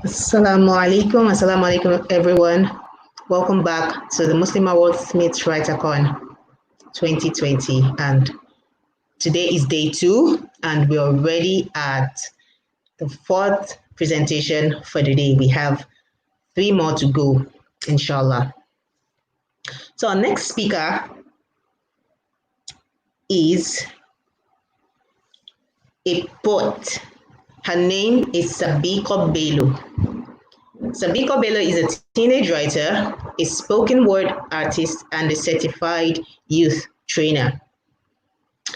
Assalamu alaikum everyone. Welcome back to the Muslim Wordsmith WriterCon 2020, and today is day 2 and we're already at the 4th presentation for the day. We have 3 more to go, inshallah. So our next speaker is a poet. Her name is Sabiqah Bello. Sabiqah Bello is a teenage writer, a spoken word artist, and a certified youth trainer.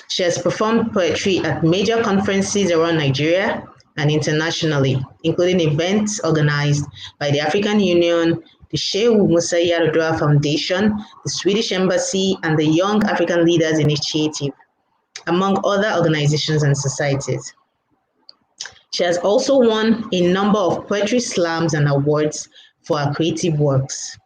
She has performed poetry at major conferences around Nigeria and internationally, including events organized by the African Union, the Shehu Musa Yaradua Foundation, the Swedish Embassy, and the Young African Leaders Initiative, among other organizations and societies. She has also won a number of poetry slams and awards for her creative works.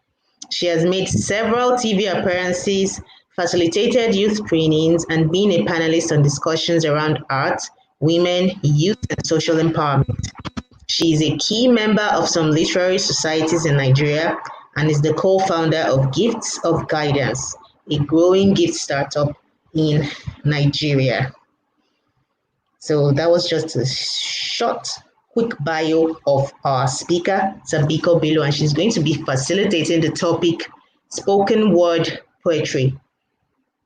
She has made several TV appearances, facilitated youth trainings, and been a panelist on discussions around art, women, youth, and social empowerment. She is a key member of some literary societies in Nigeria and is the co-founder of Gifts of Guidance, a growing gift startup in Nigeria. So that was just a short, quick bio of our speaker, Sabiqah Bello, and she's going to be facilitating the topic, spoken word poetry,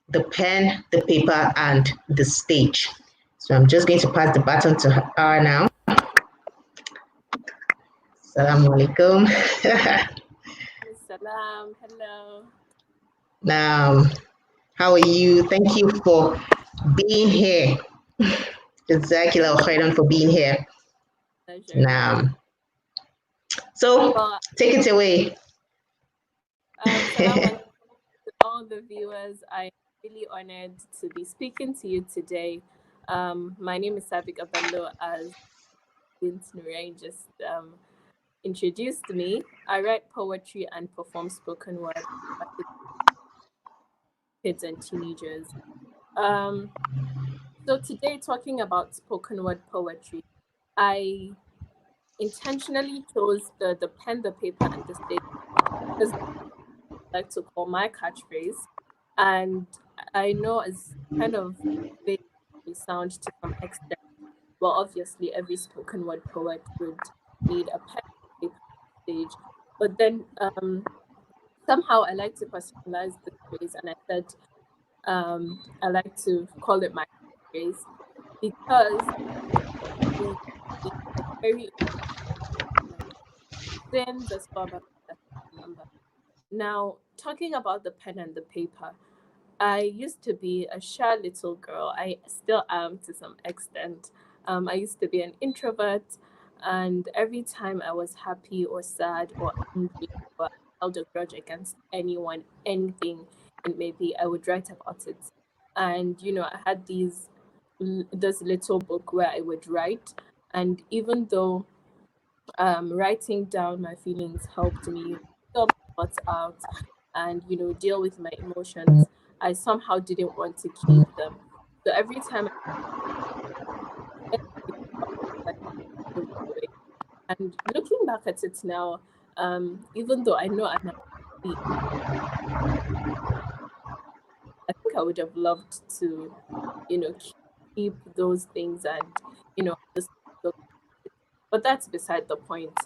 the pen, the paper, and the stage. So I'm just going to pass the baton to her now. Assalamu alaikum. Salam, hello. Now, how are you? Thank you for being here. Jazakallah khairan for being here. Pleasure. Now, so take it away. Salam to all the viewers. I'm really honored to be speaking to you today. My name is Sabiqah Bello, as Nurain just introduced me. I write poetry and perform spoken word for kids and teenagers. So today, talking about spoken word poetry, I intentionally chose the pen, the paper, and the stage because I like to call my catchphrase, and I know it's kind of vague sound to some extent. Well, obviously, every spoken word poet would need a pen, paper, stage, but then somehow I like to personalize the phrase, and I said I like to call it my phrase because it's very thin the spot number. Now, talking about the pen and the paper, I used to be a shy little girl. I still am to some extent. I used to be an introvert, and every time I was happy or sad or angry or held a grudge against anyone, anything, and maybe I would write about it. And I had this little book where I would write, and even though writing down my feelings helped me sort my thoughts out and deal with my emotions, I somehow didn't want to keep them. So every time and looking back at it now, even though I know I'm not happy, I think I would have loved to keep those things and but that's beside the point.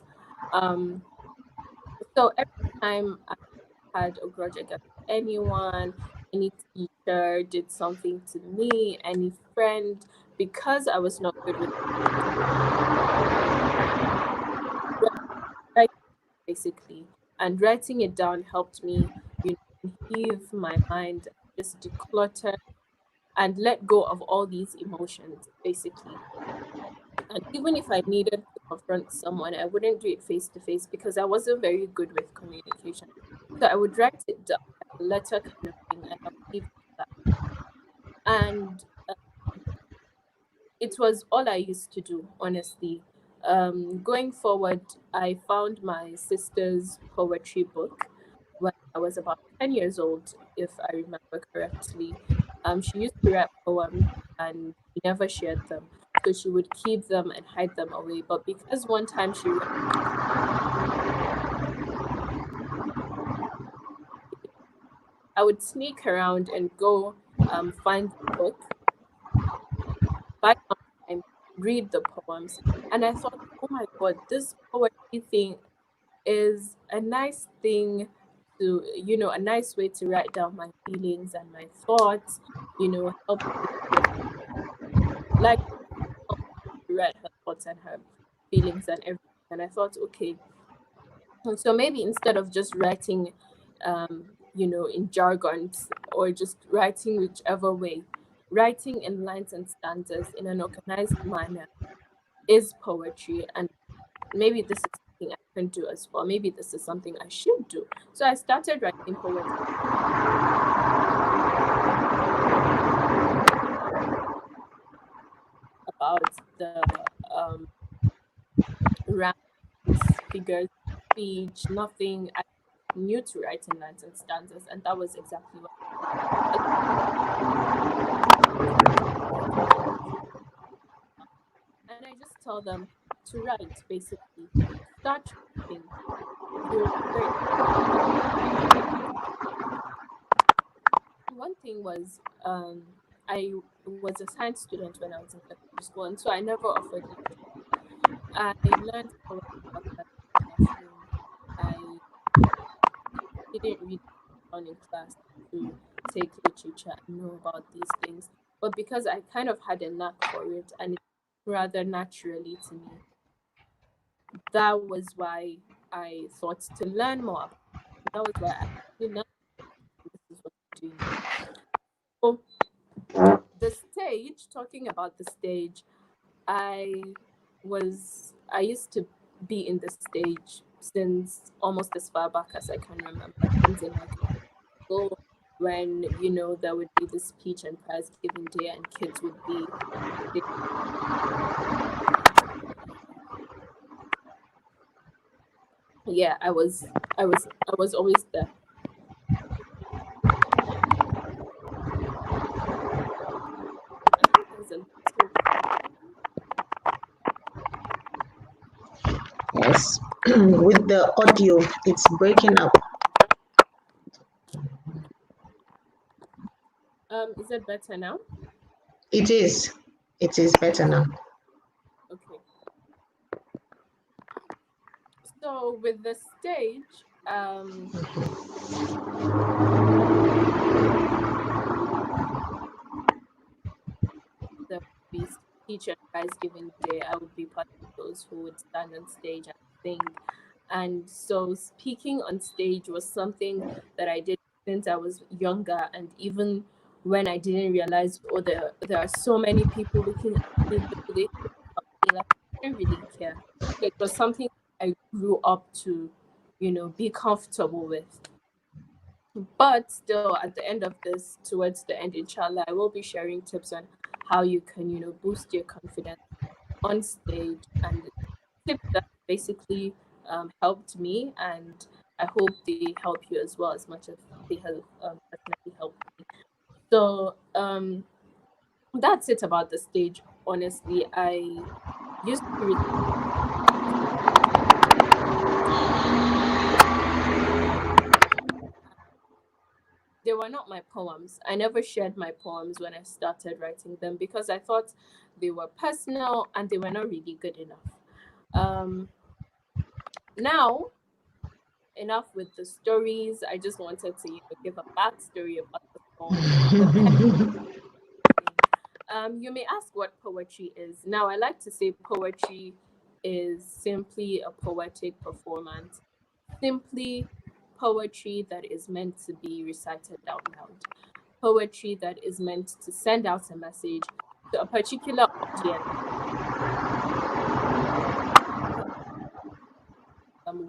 So every time I had a grudge against anyone, any teacher did something to me, any friend, because I was not good with writing, basically. And writing it down helped me heave my mind, just declutter and let go of all these emotions, basically. And even if I needed to confront someone, I wouldn't do it face to face because I wasn't very good with communication. So I would write it down, like a letter kind of thing, and I would leave that. And it was all I used to do, honestly. Going forward, I found my sister's poetry book when I was about 10 years old, if I remember correctly. She used to write poems and she never shared them. So she would keep them and hide them away. But because one time I would sneak around and go find the book, buy some time, read the poems. And I thought, oh my God, this poetry thing is a nice thing to, a nice way to write down my feelings and my thoughts, help me to, like, help me to write her thoughts and her feelings and everything. And I thought, okay, so maybe instead of just writing, in jargons or just writing whichever way, writing in lines and stanzas in an organized manner is poetry. And maybe this is something I can do as well. Maybe this is something I should do. So I started writing poetry about the rhymes, figures, speech, nothing. I new to writing lines and stanzas, and that was exactly what. And I just tell them to write, basically. Start writing. One thing was, I was a science student when I was in secondary school, and so I never offered lecture. I learned poetry outside the classroom. I didn't read down in class to take literature and know about these things. But because I kind of had a knack for it and it rather naturally to me, that was why I thought to learn more about it. That was why I actually learned this is what I'm doing now. So the stage, talking about the stage, I used to be in the stage since almost as far back as I can remember, since in like school, when there would be the speech and prize giving day and kids would be yeah, I was always there. I think there's a little Yes. With the audio, it's breaking up. is it better now? It is. It is better now. Okay. So with the stage, the speech and prize giving day, I would be part of those who would stand on stage and sing. And so speaking on stage was something that I did since I was younger, and even when I didn't realize, oh, there are so many people looking at me, they think about me, like I didn't really care. It was something I grew up to, be comfortable with. But still, at the end of this, towards the end, inshallah, I will be sharing tips on how you can, boost your confidence on stage, and tips that basically helped me, and I hope they help you as well as much as they have definitely helped me. So that's it about the stage. Honestly, I used to they were not my poems. I never shared my poems when I started writing them because I thought they were personal and they were not really good enough. Um, Now, enough with the stories. I just wanted to give a backstory about the song. You may ask what poetry is. Now, I like to say poetry is simply a poetic performance, simply poetry that is meant to be recited out loud, poetry that is meant to send out a message to a particular audience,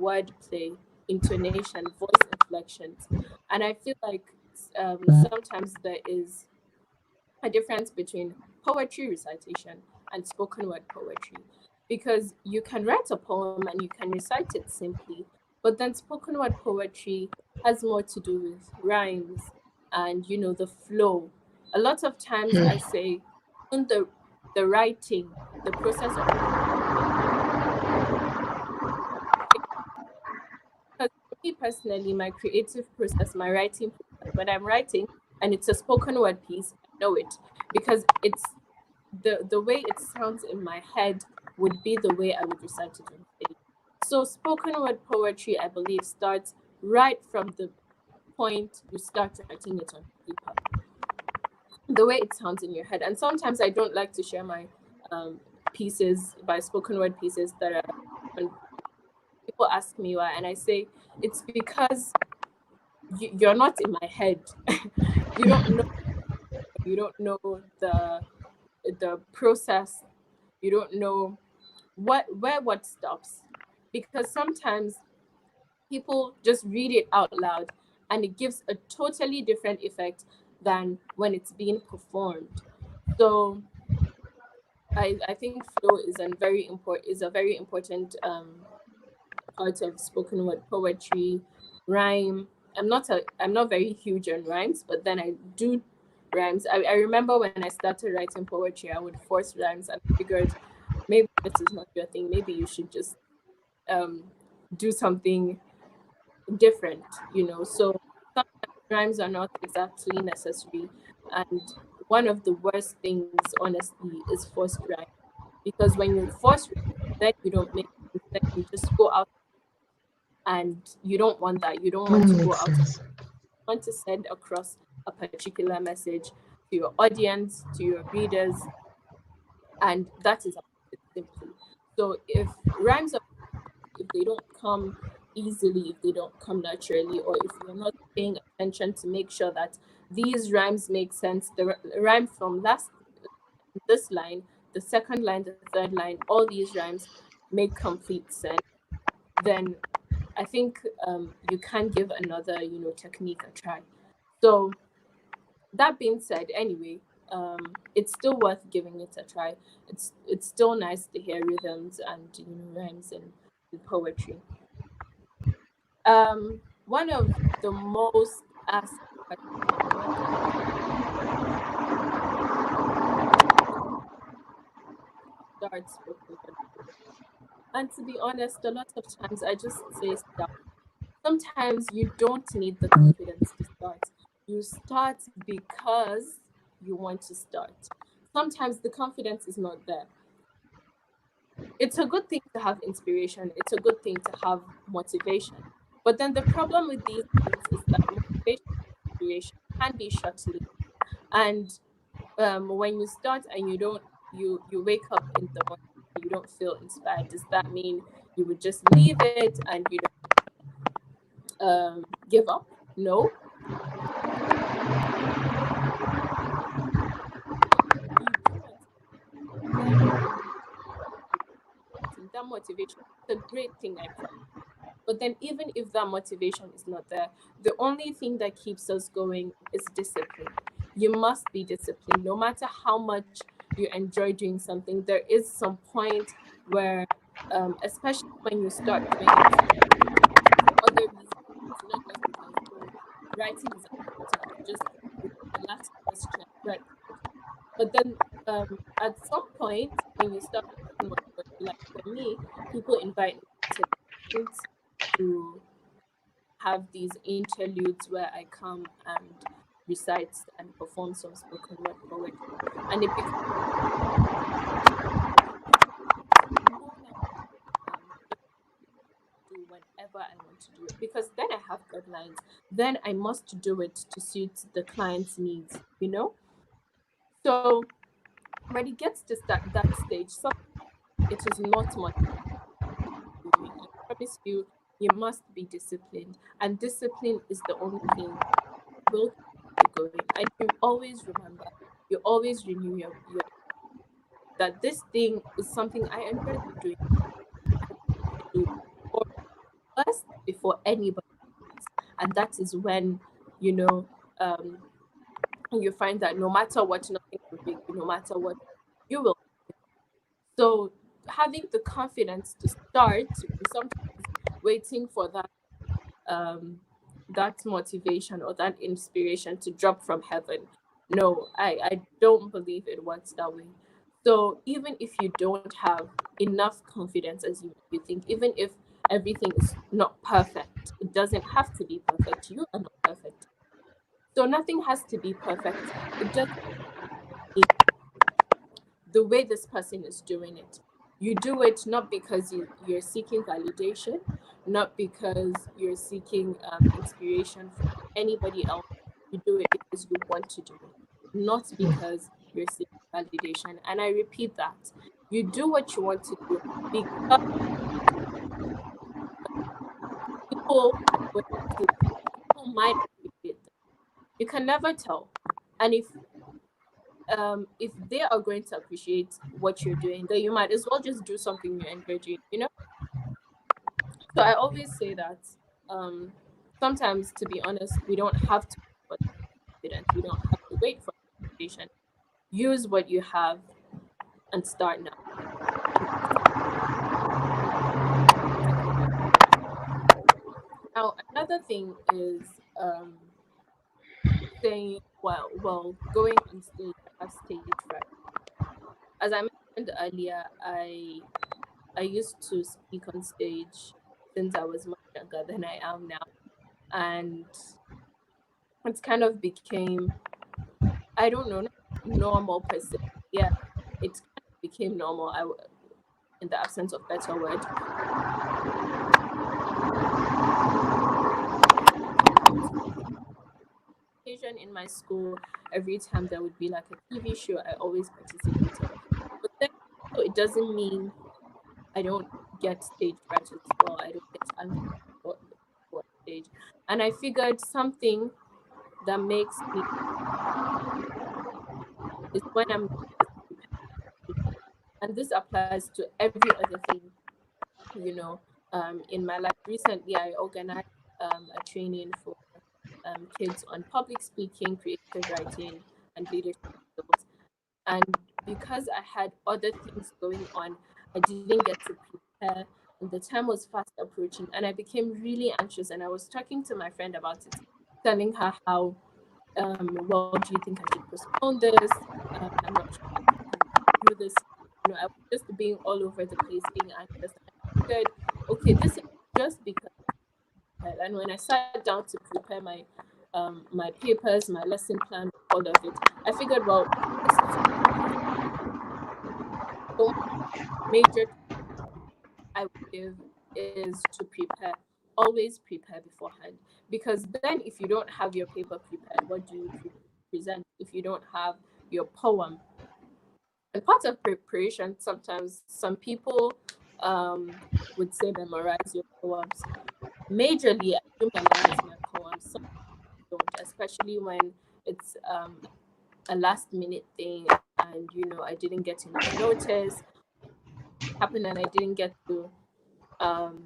wordplay, intonation, voice inflections. And I feel like sometimes there is a difference between poetry recitation and spoken word poetry, because you can write a poem and you can recite it simply, but then spoken word poetry has more to do with rhymes and the flow. A lot of times I say, in the writing, the process of, because for me personally, my creative process, my writing process, when I'm writing and it's a spoken word piece, I know it because it's the way it sounds in my head would be the way I would recite it on stage. So spoken word poetry, I believe, starts right from the point you start writing it on paper. The way it sounds in your head. And sometimes I don't like to share my pieces, by spoken word pieces that are, when people ask me why, and I say it's because you're not in my head. you don't know you don't know the process. You don't know what stops, because sometimes people just read it out loud and it gives a totally different effect than when it's being performed. So I think flow is a very important part of spoken word poetry. Rhyme. I'm not very huge on rhymes, but then I do rhymes. I remember when I started writing poetry, I would force rhymes, and I figured maybe this is not your thing. Maybe you should just um, do something different, So sometimes rhymes are not exactly necessary. And one of the worst things, honestly, is forced rhyme. Because when you force rhyme, then you don't make sense, then you just go out, and you don't want that. You don't want to go Makes out. You sense. want to send across a particular message to your audience, to your readers, and that is about it simply. So if rhymes are, if they don't come easily, if they don't come naturally, or if you're not paying attention to make sure that these rhymes make sense, the rhyme from this line, the second line, the third line, all these rhymes make complete sense, then I think you can give another, technique a try. So that being said, anyway, it's still worth giving it a try. It's still nice to hear rhythms and rhymes in poetry. One of the most asked questions I want to start spoken word. And to be honest, a lot of times I just say start. Sometimes you don't need the confidence to start. You start because you want to start. Sometimes the confidence is not there. It's a good thing to have inspiration, it's a good thing to have motivation. But then the problem with these things is that motivation and inspiration can be short lived. And when you start and you wake up in the morning, you don't feel inspired, does that mean you would just leave it and give up? No. You do want to, then that motivation, it's a great thing, I promise. But then, even if that motivation is not there, the only thing that keeps us going is discipline. You must be disciplined. No matter how much you enjoy doing something, there is some point where, especially when you start doing it for other reasons, not just because, oh, writing is important, just relax, just write. But then at some point, when you start doing what you like, for me, people invite me to events, to have these interludes where I come and recite and perform some spoken word poetry. And it becomes known as do whenever I want to do it, because then I have deadlines. Then I must do it to suit the client's needs. So when it gets to that stage, it is not much doing. I promise you, you must be disciplined, and discipline is the only thing will keep you going. And you always remember, you always renew your that this thing is something I enjoy doing. I want to do it for us before anybody else. And that is when, you know, um, you find that no matter what, nothing can break you, no matter what, you will. So having the confidence to start, sometimes waiting for um, that motivation or that inspiration to drop from heaven No, I don't believe it works that way. So even if you don't have enough confidence as you think, even if everything is not perfect, it doesn't have to be perfect. You are not perfect. So nothing has to be perfect. It just the way this person is doing it. You do it not because you're seeking validation, not because you're seeking inspiration from anybody else. You do it because you want to do it, not because you're seeking validation. And I repeat that. You do what you want to do because people are going to, people might appreciate that. You can never tell. And if they are going to appreciate what you're doing, then you might as well just do something you enjoy doing, you know? So I always say that um, sometimes, to be honest, we don't have to wait for confidence. We don't have to wait for validation. Use what you have and start now. Now, another thing is saying, well, going on stage, I have stage fright. As I mentioned earlier, I used to speak on stage since I was much younger than I am now, and it kind of became, I don't know, not normal per se. Yeah, it kind of became normal. In the absence of better word, occasion in my school, every time there would be like a TV show, I always participated. But then, so it doesn't mean I don't get stage fright as well. I don't get anxious for stage, and I figured something that makes me is when I'm and this applies to every other thing, you know. In my life recently, I organized a training for kids on public speaking, creative writing, and leadership skills. And because I had other things going on, I didn't get to prepare, and the time was fast approaching, and I became really anxious. And I was talking to my friend about it, telling her how, well, do you think I should postpone this? I'm not sure I can do this. You know, I was just being all over the place, being anxious. And I figured, okay, this is just because. And when I sat down to prepare my papers, my lesson plan, all of it, I figured, well, this is so major I would give is to prepare. Always prepare beforehand, because then if you don't have your paper prepared, what do you present? If you don't have your poem, and part of preparation, sometimes some people would say memorize your poems. Majorly, I do memorize my poems. Some don't, especially when it's a last minute thing, and I didn't get enough notice happened, and I didn't get to um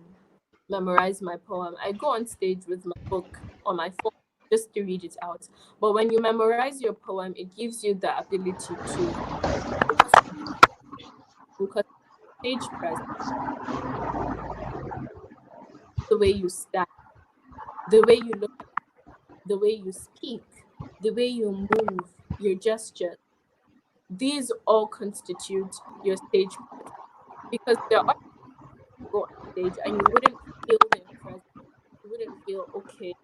memorize my poem. I go on stage with my book on my phone just to read it out. But when you memorize your poem, it gives you the ability to focus stage presence, the way you stand, the way you look, the way you speak, the way you move, your gestures. These all constitute your stage presence, because there are people on stage and you wouldn't feel their presence. You wouldn't feel, okay,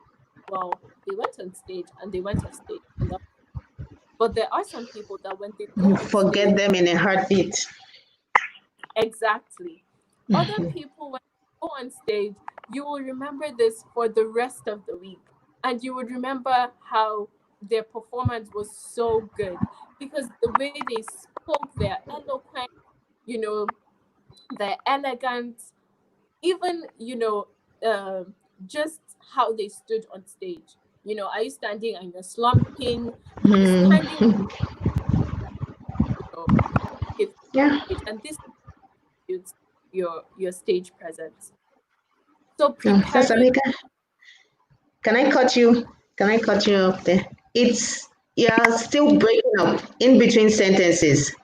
well, they went on stage and they went off stage. But there are some people that when they go You on stage, forget them in a heartbeat. exactly. Other people, when they go on stage, you will remember this for the rest of the week. And you would remember how their performance was so good, because the way they spoke, they're eloquent, you know, they're elegant, even, just how they stood on stage. Are you standing and you're slumping? Are you standing, Mm. know, if Yeah. stage, and this constitutes your stage presence. So So preparing. Sabiqah, can I cut you? Can I cut you off there? It's you're still breaking up in between sentences.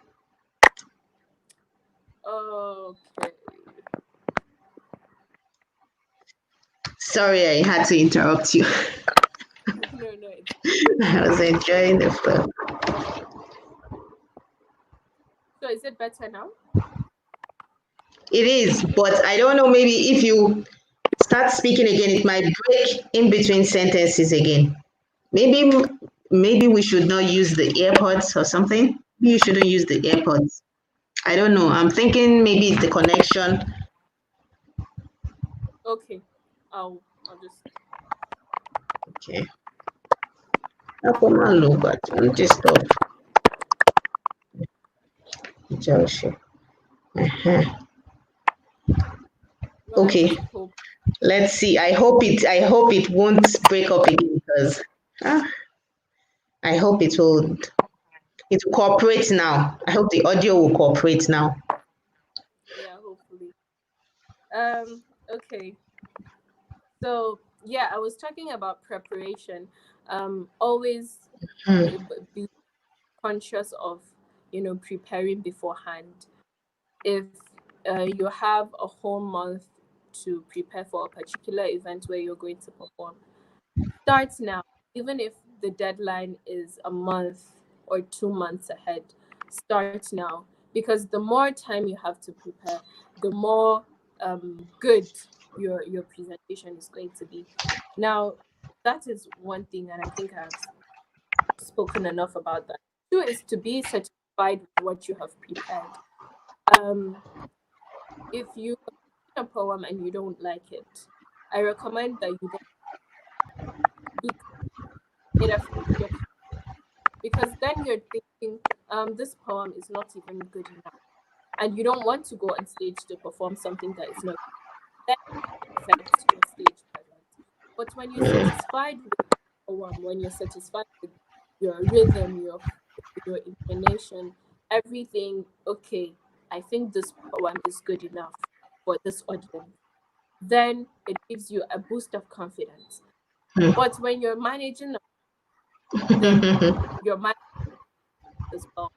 Okay. Sorry, I had to interrupt you. No, no, it's I was enjoying the flow. So is it better now? It is, but I don't know, maybe if you start speaking again, it might break in between sentences again. Maybe we should not use the AirPods or something. Maybe you shouldn't use the AirPods. I don't know. I'm thinking maybe it's the connection. Okay. I'll just Okay. Ako man lo ba? Don't just stop. Josh. Uh-huh. well, I Okay. just hope. Let's see. I hope it won't break up again because ah, I hope it will cooperate now. I hope the audio will cooperate now. Yeah, hopefully. Okay. So yeah, I was talking about preparation. Always Hmm. be conscious of, preparing beforehand. If you have a whole month to prepare for a particular event where you're going to perform, start now. Even if the deadline is a month or 2 months ahead, start now, because the more time you have to prepare, the more good your presentation is going to be. Now, that is one thing, and I think I've spoken enough about that. Two is to be satisfied with what you have prepared. Um, if you a poem and you don't like it, I recommend that you don't it affects your, because then you're thinking, this poem is not even good enough, and you don't want to go on stage to perform something that is not. That affects your stage presence. But when you're satisfied with the poem, when you're satisfied with your rhythm, your intonation, everything, okay, I think this poem is good enough for this audience, then it gives you a boost of confidence. But when you're managing, then you're managing as well.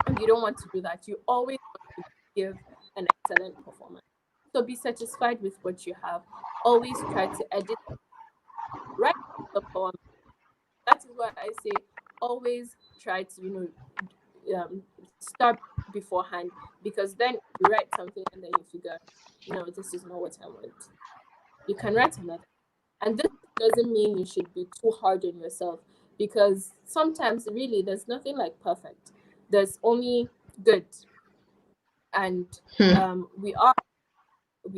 And you don't want to do that. You always want to give an excellent performance. So be satisfied with what you have. Always try to edit, write the poem. That is why I say always try to, start beforehand, because then you write something and then you figure, no, this is not what I want. You can write another. And this doesn't mean you should be too hard on yourself, because sometimes really there's nothing like perfect. There's only good. And we are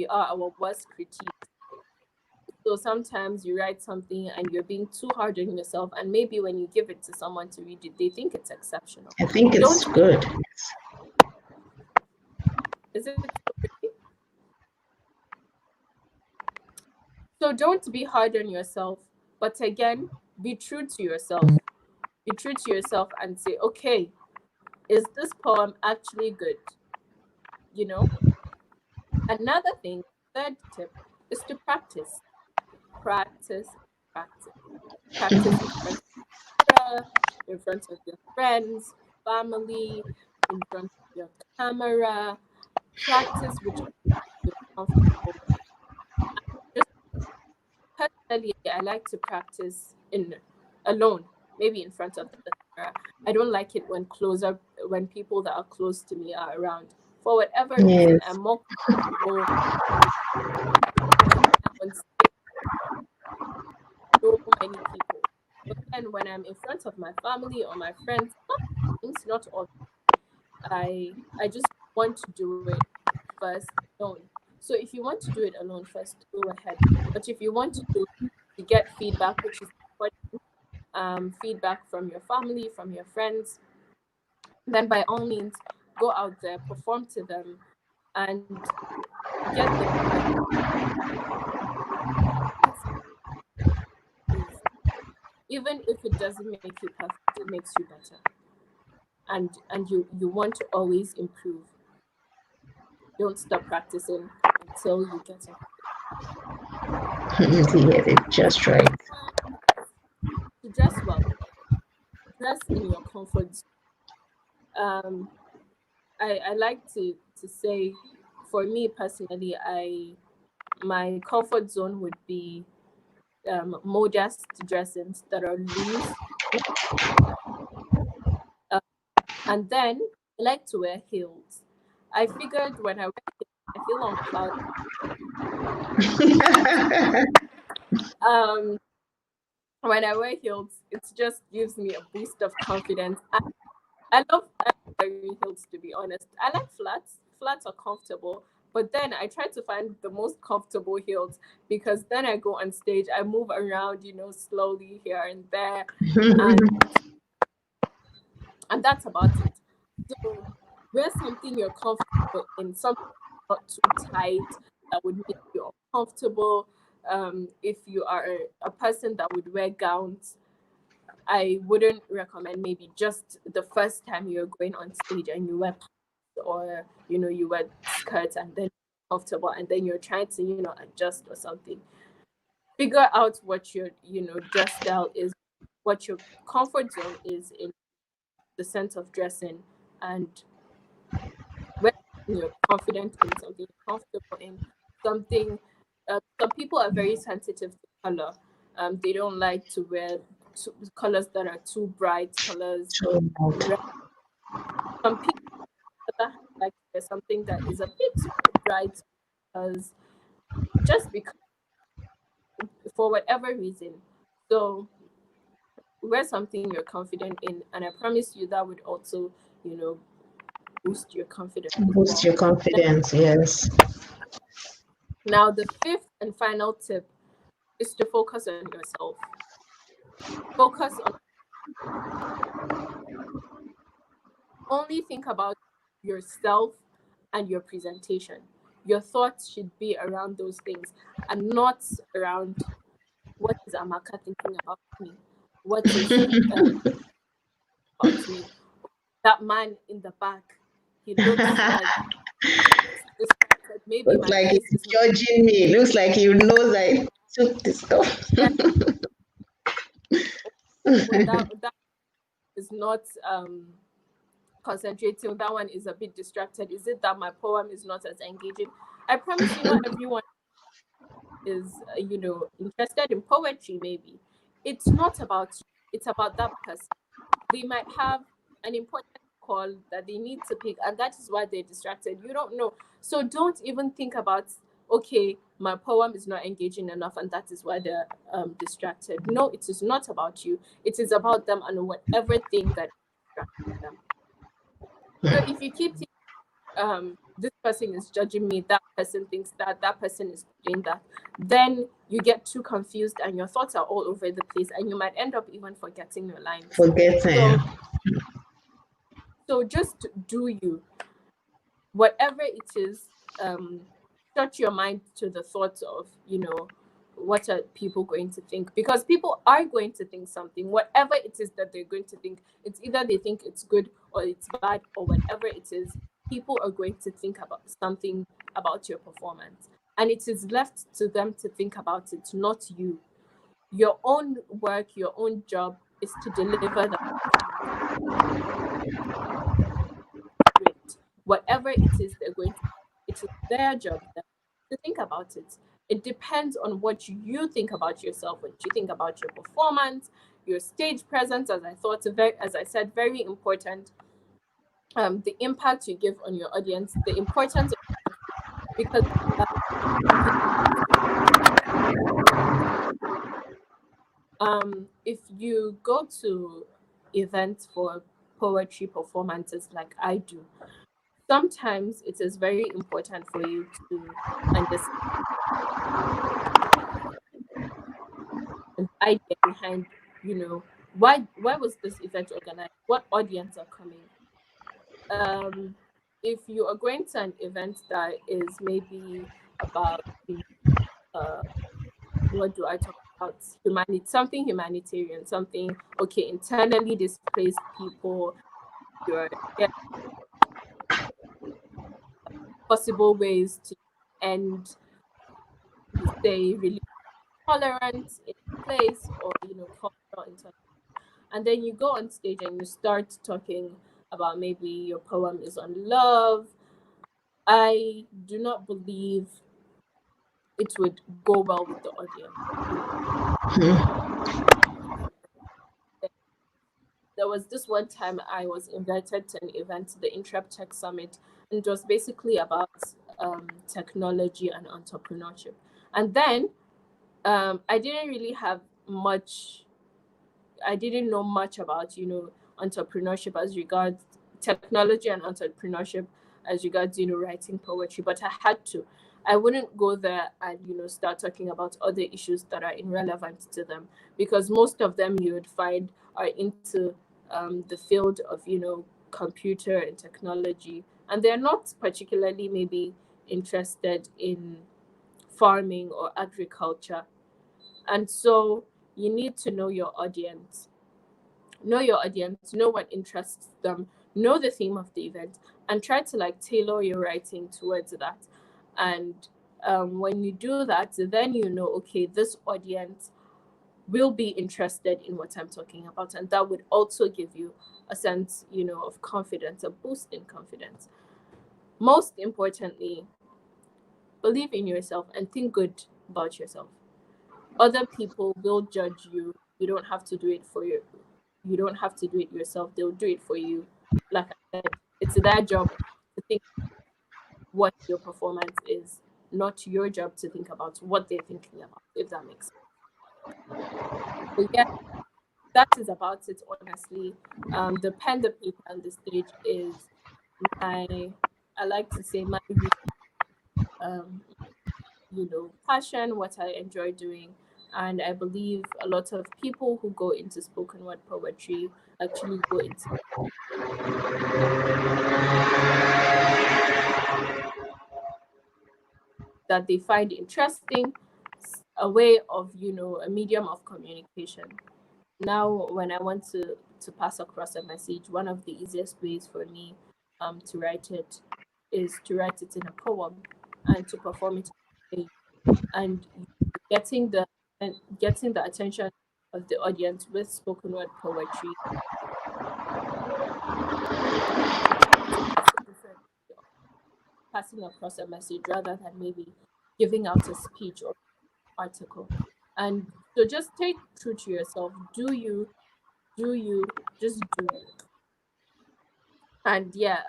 our worst critique. So sometimes you write something and you're being too hard on yourself, and maybe when you give it to someone to read it, they think it's exceptional. I think it's Don't be. good. Is it so? Don't be hard on yourself, but again, be true to yourself. Be true to yourself and say, okay, is this poem actually good? You know. Another thing, third tip, is to practice, practice, practice, practice in front of your friends, family, in front of your camera. Practice which you're comfortable. Just personally, I like to practice in alone, maybe in front of the camera. I don't like it when people that are close to me are around. For whatever reason, Yes. I'm more comfortable on so many people. But then when I'm in front of my family or my friends, sometimes, not all, I just want to do it first alone. So if you want to do it alone first, go ahead. But if you want to get feedback, which is important, feedback from your family, from your friends, then by all means go out there, perform to them, and get the feedback. Even if it doesn't make you perfect, it makes you better. And you want to always improve. Don't stop practicing until you get it. Yeah, just right. To dress well, dress in your comfort zone. Um, I like to say, for me personally, my comfort zone would be modest dressings that are loose, And then I like to wear heels. I figured when I wear heels, I feel on cloud. When I wear heels, it just gives me a boost of confidence. I love wearing heels, to be honest. I like flats. Flats are comfortable, but then I try to find the most comfortable heels because then I go on stage, I move around, slowly here and there, and that's about it. So wear something you're comfortable in, something not too tight that would make you uncomfortable. If you are a person that would wear gowns, I wouldn't recommend maybe just the first time you're going on stage and you wear pants or you wear skirts and then comfortable and then you're trying to adjust or something. Figure out what your dress style is, what your comfort zone is in the sense of dressing, and when you're confident in something, you're comfortable in something. Some people are very sensitive to color. They don't like to wear colors that are too bright colors. Some people like to wear something that is a bit bright because because for whatever reason. So wear something you're confident in, and I promise you that would also, boost your confidence as Boost well. your confidence, yes. Now, the fifth and final tip is to focus on yourself. Focus on only think about yourself and your presentation. Your thoughts should be around those things and not around what is Amaka thinking about me? What is about me? That man in the back, he looks like distracted. Maybe Looks my like face he's is not judging me. Looks like he knows I took this stuff. there. That is not concentrating. That one is a bit distracted. Is it that my poem is not as engaging? I promise you, not everyone is interested in poetry. Maybe it's not about you, it's about that person. They might have an important call that they need to pick, and that is why they're distracted. You don't know, so don't even think about, okay, my poem is not engaging enough and that is why they're distracted. No, it is not about you, it is about them and whatever thing that distracts them. So if you keep this person is judging me, that person thinks that person is doing that, then you get too confused and your thoughts are all over the place and you might end up even forgetting your lines. Forgetting. So just do you, whatever it is. Shut your mind to the thoughts of what are people going to think, because people are going to think something, whatever it is that they're going to think. It's either they think it's good or it's bad or whatever it is. People are going to think about something about your performance, and it is left to them to think about it, not you. Your own work, your own job is to deliver the great. Whatever it is they're going to, it is their job to think about it. It depends on what you think about yourself, what you think about your performance, your stage presence, as I said, very important. The impact you give on your audience, the importance of, because if you go to events for poetry performances like I do, sometimes it is very important for you to understand the idea behind, why was this event organized? What audience are coming? If you are going to an event that is maybe about, what do I talk about? Something humanitarian, something, okay, internally displaced people, you're possible ways to end, say, religious tolerance in a place, or cultural intolerance. And then you go on stage and you start talking about maybe your poem is on love. I do not believe it would go well with the audience. there was this one time I was invited to an event, the Intrep Tech Summit, and it was basically about technology and entrepreneurship. And then I didn't really have much. I didn't know much about entrepreneurship as regards technology and entrepreneurship as regards writing poetry, but I had to. I wouldn't go there and start talking about other issues that are irrelevant to them, because most of them you would find are into the field of computer and technology, and they're not particularly maybe interested in farming or agriculture. And so you need to know your audience, know what interests them, know the theme of the event, and try to tailor your writing towards that. And when you do that, then okay, this audience will be interested in what I'm talking about, and that would also give you a sense of confidence, a boost in confidence. Most importantly, believe in yourself and think good about yourself. Other people will judge you. You don't have to do it for you. You don't have to do it yourself. They'll do it for you. Like I said, it's their job to think what your performance is, not your job to think about what they're thinking about, if that makes sense. So yeah, that is about it, honestly. The pen, the paper, and the stage is I like to say, my passion, what I enjoy doing. And I believe a lot of people who go into spoken word poetry actually go into that they find interesting, a way of, a medium of communication. Now, when I want to pass across a message, one of the easiest ways for me to write it is to write it in a poem and to perform it on stage. And getting the attention of the audience with spoken word poetry passing across a message rather than maybe giving out a speech or article. And so just stay true to yourself. Do you, just do you. And yeah,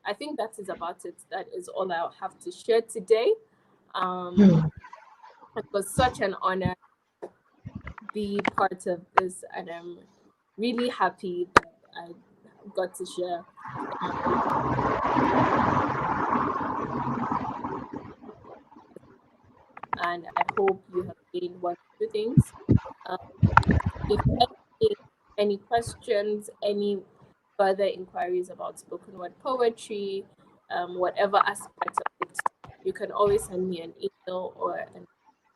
I think that is about it. That is all I'll have to share today. It was such an honor to be part of this, and I'm really happy that I got to share. And I hope you have gained one or two things. If any questions, any further inquiries about spoken word poetry, whatever aspect of it, you can always send me an email or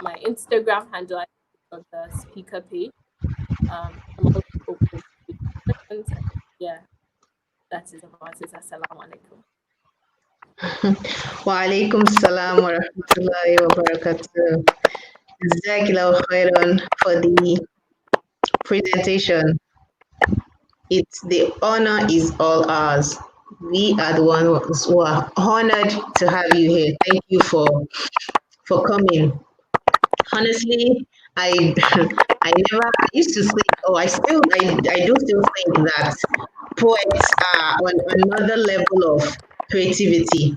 my Instagram handle on the speaker page. I'm also open to questions. Yeah, that is about it. Assalamu alaikum. Wa alaikum salam wa rahmatullahi wa barakatuh. Jazakallahu khairan for the presentation. The honor is all ours. We are the ones who are honored to have you here. Thank you for coming. Honestly, I I used to think, I do still think that poets are on another level of creativity.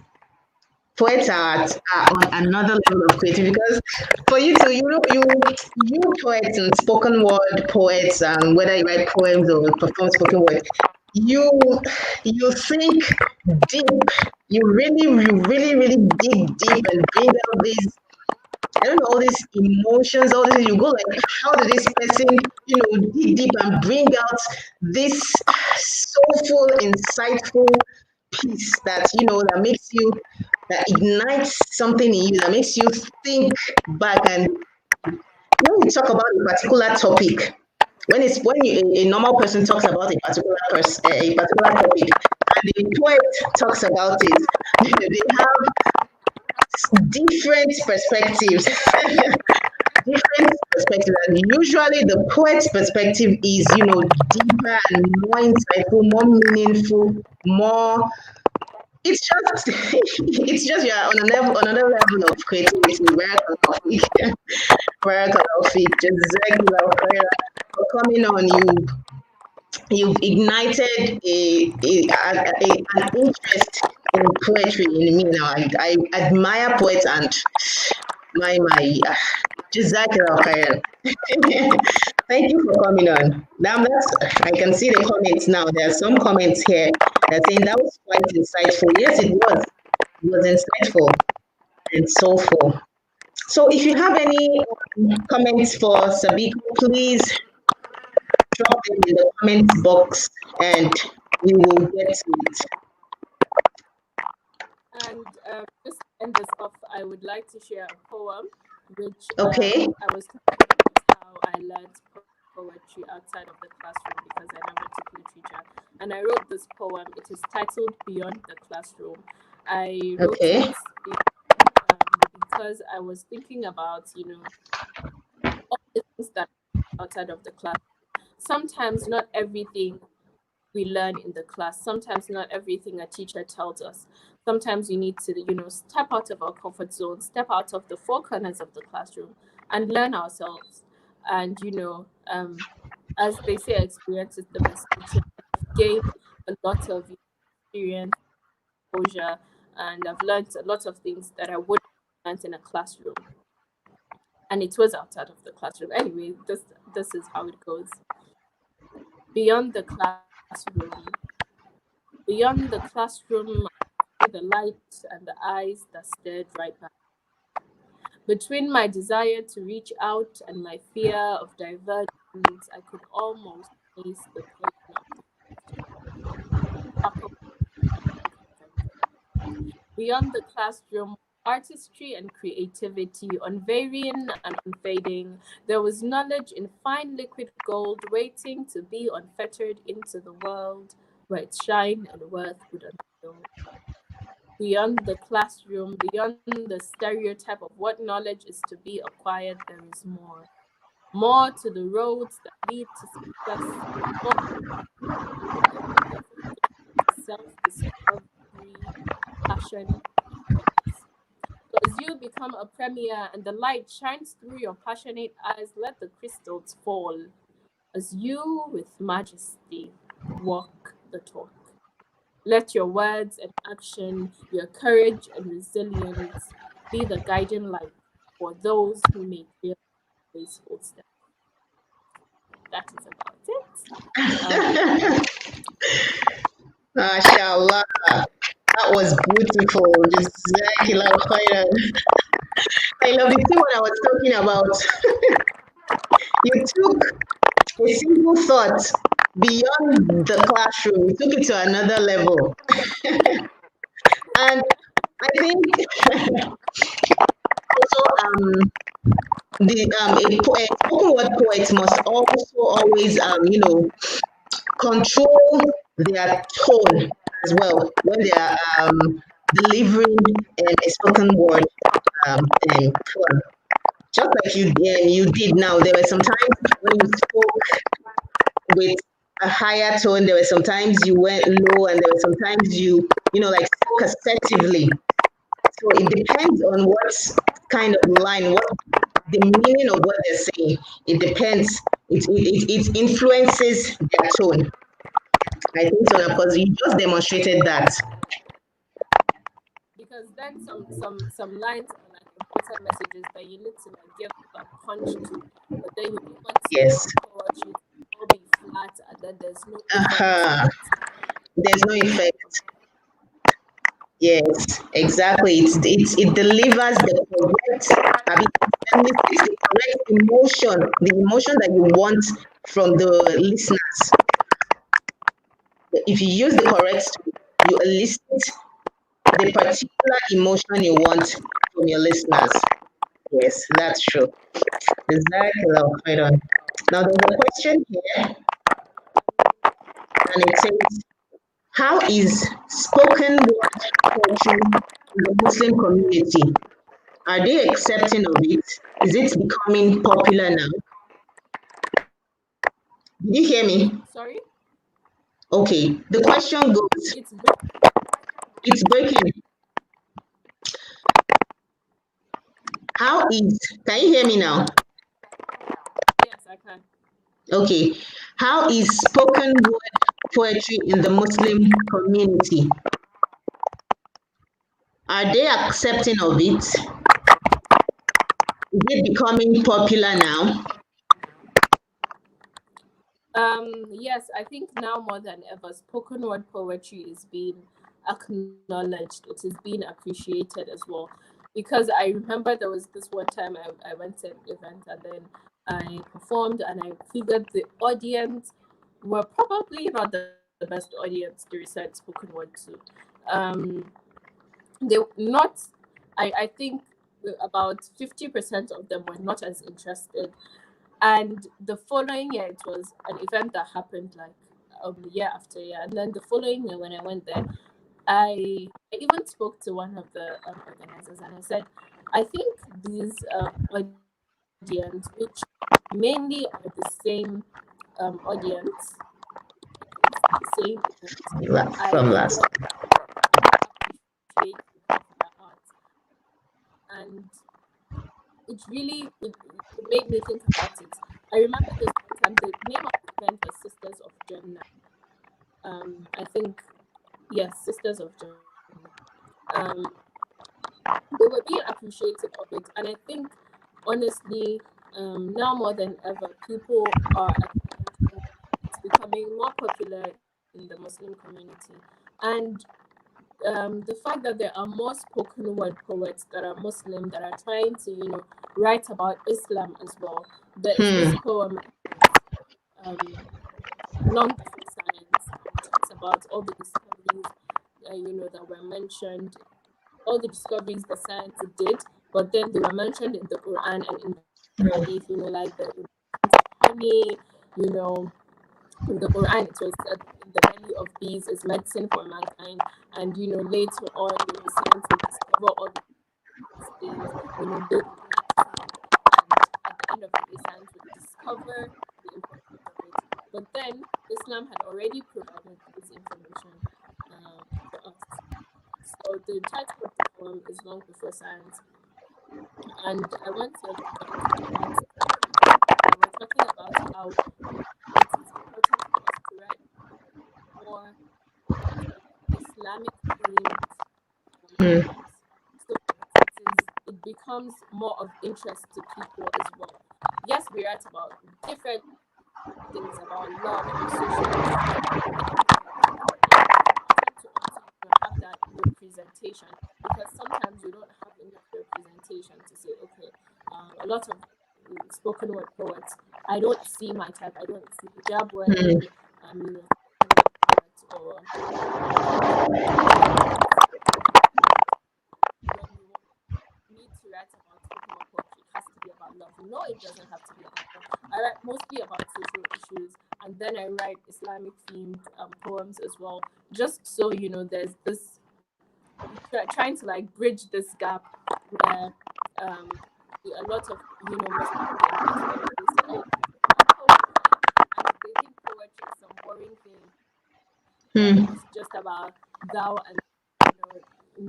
Poets are on another level of creativity, because for you to you poets and spoken word poets, and whether you write poems or perform spoken word, you think deep. You really dig deep and bring out these, I don't know, all these emotions, all this. You go like, how did this person, dig deep and bring out this soulful, insightful piece that that ignites something in you, that makes you think back. And when we talk about a particular topic, when a normal person talks about a particular topic, and the poet talks about it, they have different perspectives. Different perspectives. And usually the poet's perspective is, deeper and more insightful, more meaningful, more. It's just you're on another level of creativity. Barakallahu feek. Jazakallahu khairan for coming on. you've ignited an interest in poetry in me now. I admire poets and my Jazakallah khairan. Thank you for coming on. Now I can see the comments now. There are some comments here that saying that was quite insightful. Yes, it was. It was insightful and soulful. So if you have any comments for Sabiqah, please drop them in the comments box and we will get to it. And just to end this off, I would like to share a poem, which Okay. I was talking about how I learned poetry outside of the classroom because I never took literature. And I wrote this poem. It is titled Beyond the Classroom. I wrote Okay. it because I was thinking about, all the things that are outside of the class. Sometimes not everything we learn in the class. Sometimes not everything a teacher tells us. Sometimes we need to, step out of our comfort zone, step out of the four corners of the classroom and learn ourselves. And, as they say, experience is the best teacher. I've gained a lot of experience, exposure, and I've learned a lot of things that I wouldn't have learned in a classroom. And it was outside of the classroom. Anyway, this is how it goes. Beyond the classroom, beyond the classroom, the light and the eyes that stared right back. Between my desire to reach out and my fear of divergence, I could almost taste the pain of beyond the classroom, artistry and creativity, unvarying and unfading, there was knowledge in fine liquid gold waiting to be unfettered into the world where its shine and worth would unveil. Beyond the classroom, beyond the stereotype of what knowledge is to be acquired, there is more. More to the roads that lead to success, more self-discovery, passion. So as you become a premier and the light shines through your passionate eyes, let the crystals fall. As you, with majesty, walk the talk. Let your words and action, your courage and resilience be the guiding light for those who make real graceful steps. That is about it. MashaAllah. That was beautiful. Jazakallah khairan. I love it. See what I was talking about. You took a simple thought beyond the classroom. You took it to another level. And I think also a spoken word poet must also always control their tone as well when they are delivering a spoken word poem. Just like you did now, there were some times when you spoke with a higher tone. There were some times you went low, and there were some times like spoke assertively. So it depends on what kind of line, what the meaning of what they're saying. It depends. It influences their tone. I think so because you just demonstrated that. Because then some lines are like important messages that you need to like give a punch to, but then you don't want Yes. poetry to all be flat and then there's no Uh-huh. There's no effect. Yes, exactly. It delivers the correct, the correct emotion, the emotion that you want from the listeners. If you use the correct tool, you elicit the particular emotion you want from your listeners. Yes, that's true. Exactly. Now there's a question here, and it says, "How is spoken word poetry in the Muslim community? Are they accepting of it? Is it becoming popular now?" Did you hear me? Sorry? Okay. The question goes, It's it's breaking. Can you hear me now? yes, I can. Okay. How is spoken word poetry in the Muslim community? Are they accepting of it? Is it becoming popular now? Yes, I think now more than ever, spoken word poetry is being acknowledged. It is being appreciated as well. Because I remember there was this one time I went to an event and then I performed and I figured the audience were probably not the best audience to recite spoken word to. Um, they not, I think about 50% of them were not as interested, and the following year, it was an event that happened like year after year. And then the following year, when I went there, I even spoke to one of the organizers and I said, I think these audience, which mainly are the same audience, the same event, I From feel last. like appreciate their art. And it really it made me think about it. I remember this one time the name of the event was Sisters of Jannah. I think yes, Sisters of Jannah. Um, they were being appreciative of it, and I think honestly, now more than ever, people are acknowledging it's becoming more popular in the Muslim community, and the fact that there are more spoken word poets that are Muslim that are trying to, write about Islam as well. There is this poem, um, Long Before Science, and talks about all the discoveries, that were mentioned, all the discoveries that science did, but then they were mentioned in the Quran and in the Hadith, like the honey, you know, in the Quran, it was said the belly of bees is medicine for mankind, and later on, science will discover all these things, they and at the end of the day, science would discover the importance of it. But then Islam had already provided this information for us. So the title of the poem is Long Before Science, and I went to an event and we're talking about how it is important for us to write more Islamic themed poems, so it becomes more of interest to people as well. Yes, we write about different things about love and social issues, to also have that representation, because sometimes we don't have enough representation to say, okay, a lot of spoken word poets, I don't see my type, I don't see hijab wearing, spoken word poet, or when you need to write about spoken word poetry, it has to be about love. No, it doesn't have to be about love. I write mostly about social issues, and then I write Islamic themed poems as well, just so there's this trying to like bridge this gap where a lot of Muslim people they say, oh, and they think poetry is some boring thing. It's just about thou and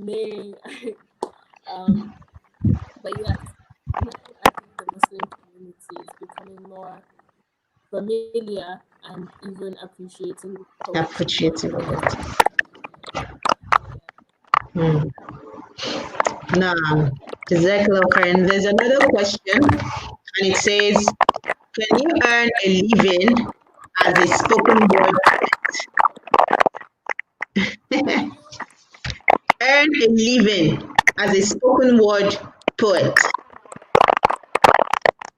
me. But yes, I think the Muslim community is becoming more familiar and even appreciating poetry. Appreciative of it. Now, Jazakallah khairan. There's another question, and it says, can you earn a living as a spoken word earn a living as a spoken word poet?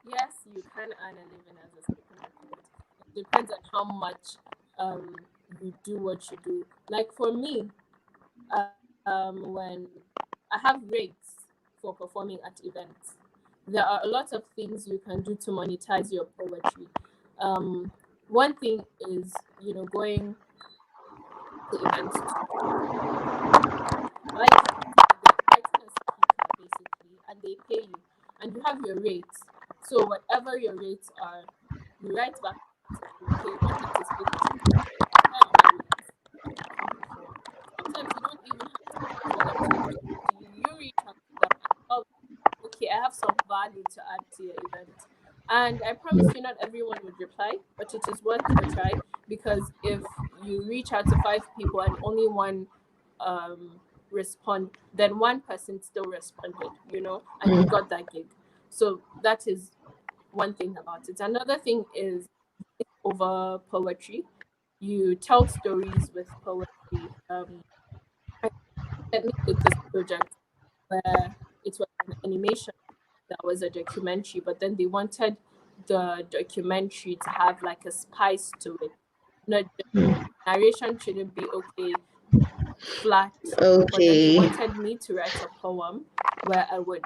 Yes, you can earn a living as a spoken word poet. It depends on how much you do what you do. Like for me, when I have rates for performing at events, there are a lot of things you can do to monetize your poetry. One thing is, going to events like writing a speaker basically, and they pay you, and you have your rates. So whatever your rates are, you write back to them, okay, what it is paid. Sometimes you don't even have to wait for them to reach out to you. You reach out to them and, oh, okay, I have some value to add to your event. And I promise you, not everyone would reply, but it is worth a try, because if you reach out to 5 people and only one respond, then one person still responded, and you got that gig. So that is one thing about it. Another thing is over poetry. You tell stories with poetry. I recently did this project where it was an animation that was a documentary, but then they wanted the documentary to have like a spice to it. Not just, narration shouldn't be okay, flat, but then they Okay. wanted me to write a poem where I would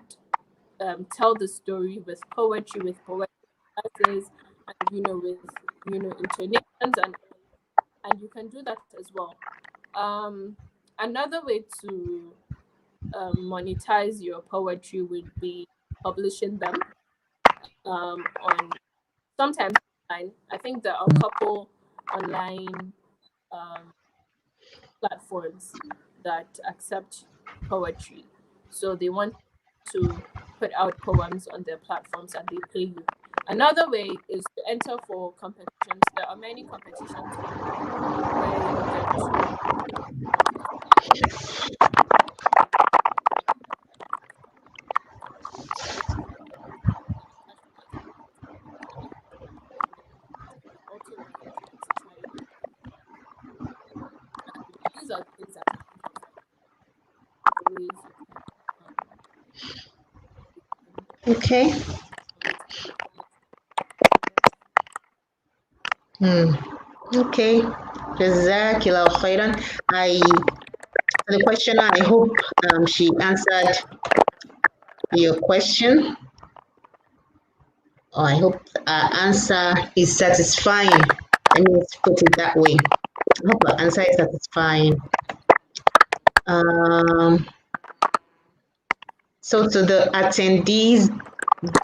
tell the story with poetry, with poetic phrases, and with intonations, and you can do that as well. Another way to monetize your poetry would be publishing them on sometimes online. I think there are a couple online platforms that accept poetry. So they want to put out poems on their platforms and they pay you. Another way is to enter for competitions. There are many competitions online where you get to also write to try it. These are things that I think are ways Okay. Okay. Jazakillah khairan. The questioner, I hope she answered your question. I hope our answer is satisfying. Let me put it that way. I hope our answer is satisfying. So to the attendees,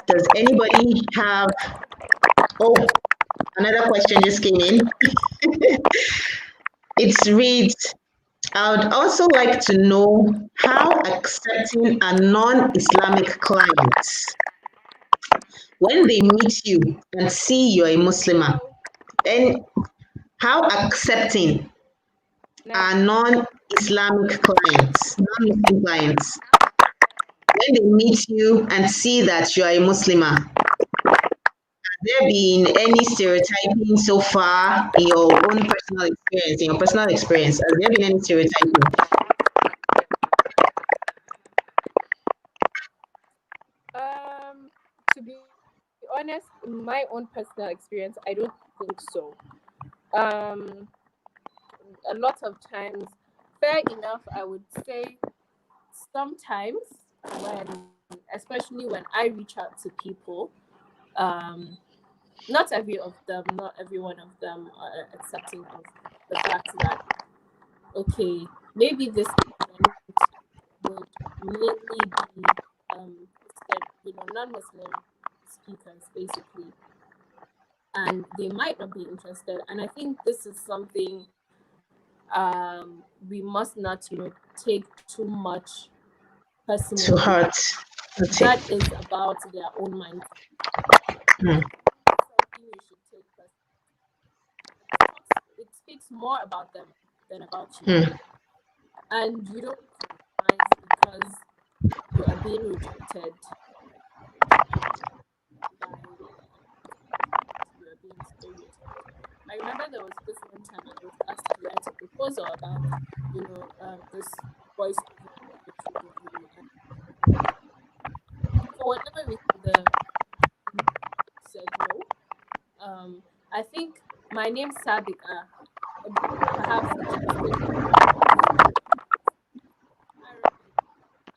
does anybody have, another question just came in. It reads, I would also like to know how accepting a non-Islamic client, when they meet you and see you're a Muslimah, then how accepting are non-Islamic clients, non-Muslim clients, when they meet you and see that you are a Muslimah? Has there been any stereotyping so far in your own personal experience, Has there been any stereotyping? To be honest, in my own personal experience, I don't think so. A lot of times, fair enough, I would say sometimes, especially when I reach out to people, not every one of them are accepting of the fact that, okay, maybe this event would mainly be non-Muslim speakers, basically, and they might not be interested. And I think this is something we must not, take too much personally. To heart. Okay. That is about their own mind. Mm. Something you should take personally. It speaks more about them than about you. And you don't compromise because you are being rejected. You are being stereotyped. I remember there was this one time I was asked to write a proposal about, this voice for whatever reason the said no. I think my name Sabiqah perhaps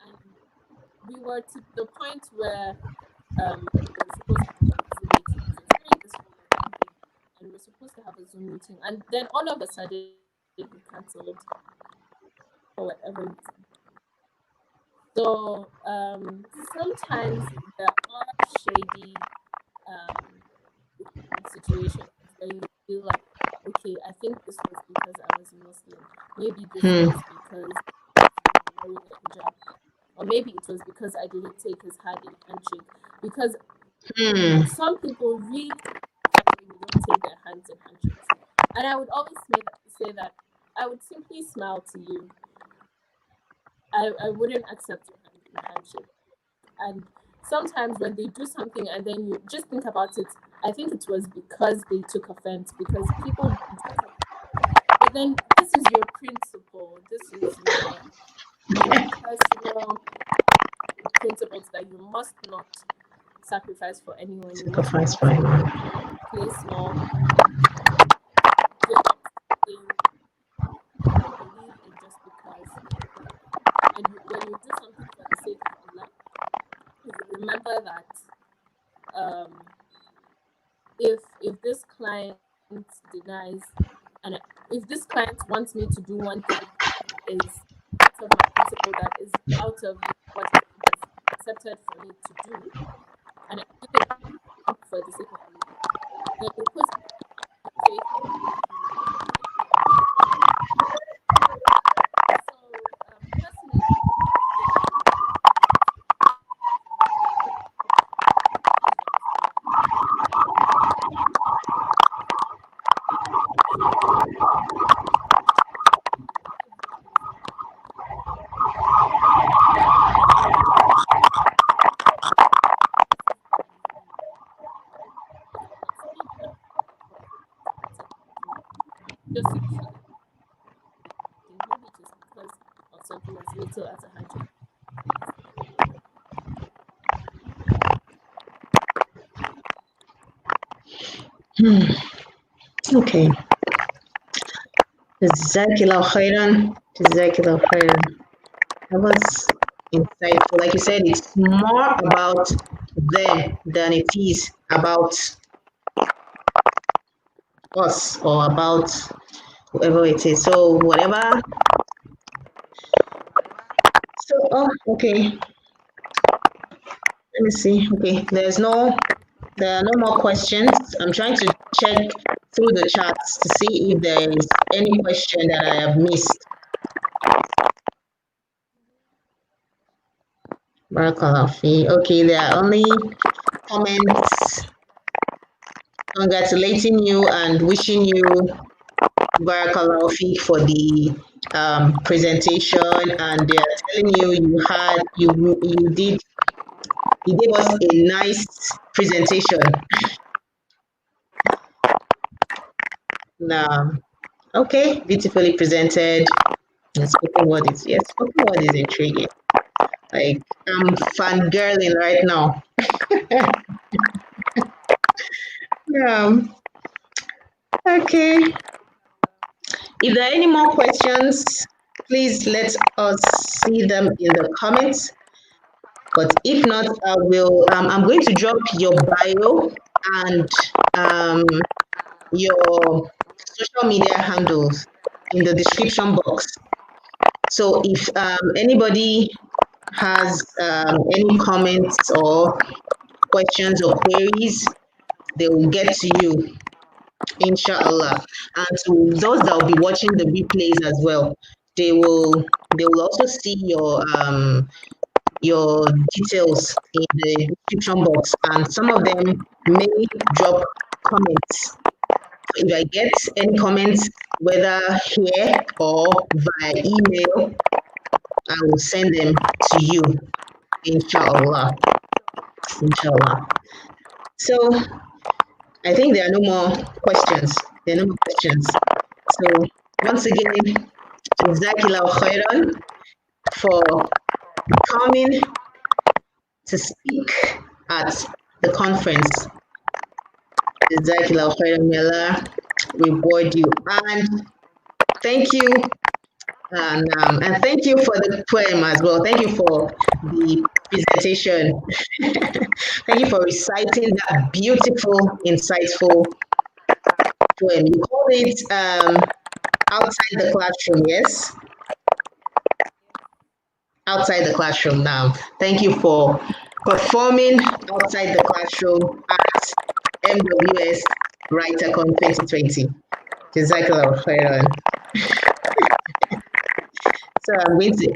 and we were to the point where we were supposed to have a Zoom meeting, and then all of a sudden it cancelled for whatever reason. So sometimes there are shady situations where you feel like, okay, I think this was because I was Muslim. Maybe this was because I was wearing a hijab. Or maybe it was because I didn't take his hand in handshake. Because Some people really don't take their hands in handshakes. And I would always say that I would simply smile to you. I wouldn't accept your hand in a handshake. And sometimes when they do something and then you just think about it, I think it was because they took offense, because people. But then this is your principle. This is your personal principles that you must not sacrifice for anyone. Sacrifice for anyone. Play small. Believe in just because. And when you do something for the sake of Allah, you remember that if this client denies, and if this client wants me to do one thing, is out of my principle, that is out of what is accepted for me to do, and I do it for the sake of Allah, then it puts faith in me. So personally, just maybe just because of something as little as a handshake. Okay. Jazakallah khairan. Jazakallah khairan. That was insightful. Like you said, it's more about them than it is about us or about whoever it is. So whatever. So okay. Let me see. Okay, there are no more questions. I'm trying to check through the chats to see if there is any question that I have missed. Barakallah fi. Okay, there are only comments congratulating you and wishing you Barakallah fi for the presentation, and they are telling you you gave us a nice presentation. Okay, beautifully presented. And spoken word is, yes, spoken word is intriguing. Like, I'm fangirling right now. Yeah. Okay. If there are any more questions, please let us see them in the comments. But if not, I'm going to drop your bio and your social media handles in the description box. So if anybody has any comments or questions or queries, they will get to you, inshallah. And to those that will be watching the replays as well, they will also see your details in the description box, and some of them may drop comments. If I get any comments, whether here or via email, I will send them to you, inshallah. Inshallah. So I think there are no more questions. So once again, Jazakallah khairan for coming to speak at the conference. Jazakallah khairan, may Allah reward you. And thank you. And thank you for the poem as well. Thank you for the presentation. Thank you for reciting that beautiful, insightful poem. You called it outside the classroom, yes? Outside the classroom now. Thank you for performing outside the classroom at MWS WriterCon 2020. Jazakallah khairan. So I'm going to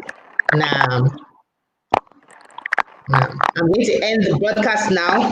I'm going to end the broadcast now.